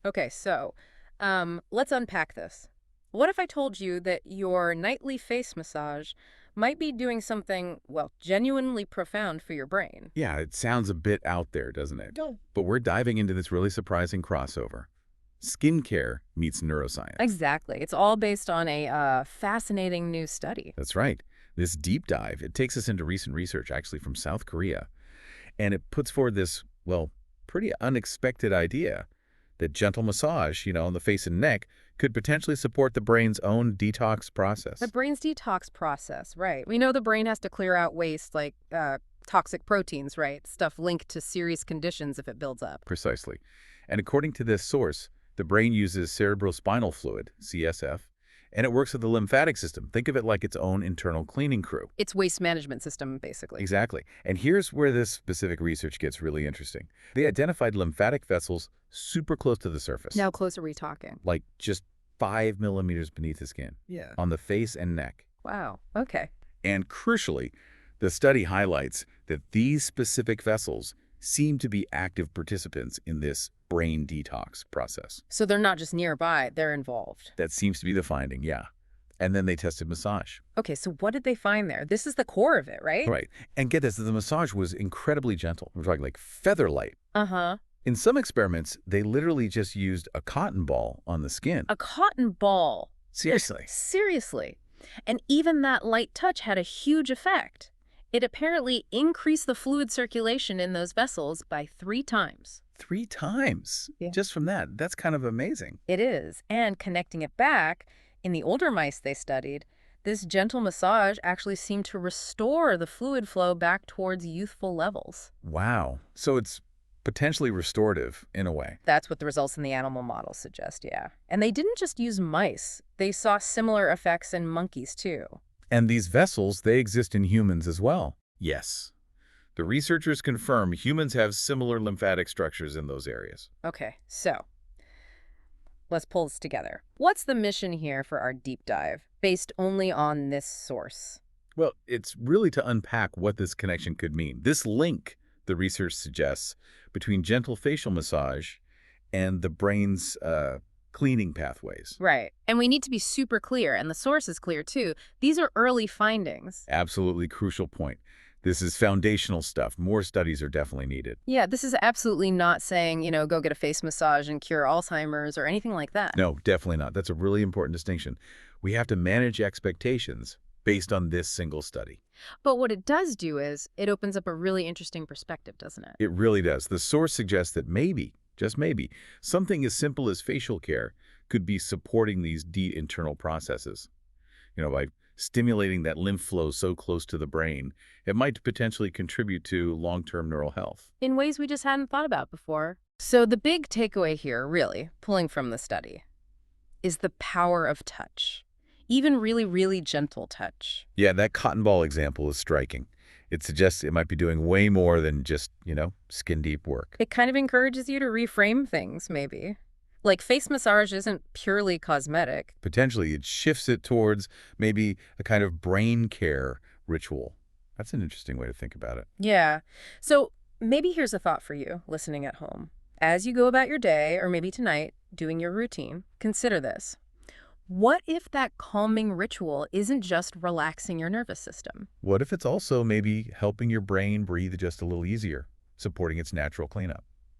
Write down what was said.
Okay, so let's unpack this. What if I told you that your nightly face massage might be doing something, well, genuinely profound for your brain? Yeah, it sounds a bit out there, doesn't it? No. But we're diving into this really surprising crossover. Skincare meets neuroscience. Exactly. It's all based on a fascinating new study. That's right. This deep dive, it takes us into recent research actually from South Korea, and it puts forward this, well, pretty unexpected idea that gentle massage, on the face and neck could potentially support the brain's own detox The process. brain's detox process, right. We know the brain has to clear out waste like toxic proteins, right? Stuff linked to serious conditions if it builds up. Precisely. And according to this source, the brain uses cerebrospinal fluid, CSF, and it works with the lymphatic system. Think of it like its own internal cleaning crew. It's waste management system, basically. Exactly. And here's where this specific research gets really interesting. They identified lymphatic vessels super close to the surface, Now, close are we talking? like just 5 millimeters beneath the skin, Yeah. on the face and neck. Wow. Okay. And crucially, the study highlights that these specific vessels seem to be active participants in this brain detox process. So they're not just nearby, they're involved. That seems to be the finding, yeah. And then they tested massage. Okay, so what did they find there? This is the core of it, right? Right. And get this, the massage was incredibly gentle. We're talking like feather light. Uh-huh. In some experiments, they literally just used a cotton ball on the skin. A cotton ball. Seriously. Seriously. And even that light touch had a huge effect. It apparently increased the fluid circulation in those vessels by 3 times. 3 times. Yeah. Just from that. That's kind of amazing. It is. And connecting it back, in the older mice they studied, this gentle massage actually seemed to restore the fluid flow back towards youthful levels. Wow. So it's potentially restorative in a way. That's what the results in the animal models suggest, yeah. And they didn't just use mice. They saw similar effects in monkeys, too. And these vessels, they exist in humans as well. Yes. The researchers confirm humans have similar lymphatic structures in those areas. Okay, so let's pull this together. What's the mission here for our deep dive, based only on this source? Well, it's really to unpack what this connection could mean. This link, the research suggests, between gentle facial massage and the brain's cleaning pathways. Right. And we need to be super clear, and the source is clear, too. These are early findings. Absolutely crucial point. This is foundational stuff. More studies are definitely needed. Yeah, this is absolutely not saying, go get a face massage and cure Alzheimer's or anything like that. No, definitely not. That's a really important distinction. We have to manage expectations based on this single study. But what it does do is it opens up a really interesting perspective, doesn't it? It really does. The source suggests that maybe, just maybe, something as simple as facial care could be supporting these deep internal processes. By stimulating that lymph flow so close to the brain, it might potentially contribute to long-term neural health. In ways we just hadn't thought about before. So the big takeaway here, really, pulling from the study, is the power of touch. Even really, really gentle touch. Yeah, that cotton ball example is striking. It suggests it might be doing way more than just, skin-deep work. It kind of encourages you to reframe things, maybe. Like face massage isn't purely cosmetic. Potentially, it shifts it towards maybe a kind of brain care ritual. That's an interesting way to think about it. Yeah. So maybe here's a thought for you listening at home. As you go about your day, or maybe tonight, doing your routine, consider this. What if that calming ritual isn't just relaxing your nervous system? What if it's also maybe helping your brain breathe just a little easier, supporting its natural cleanup?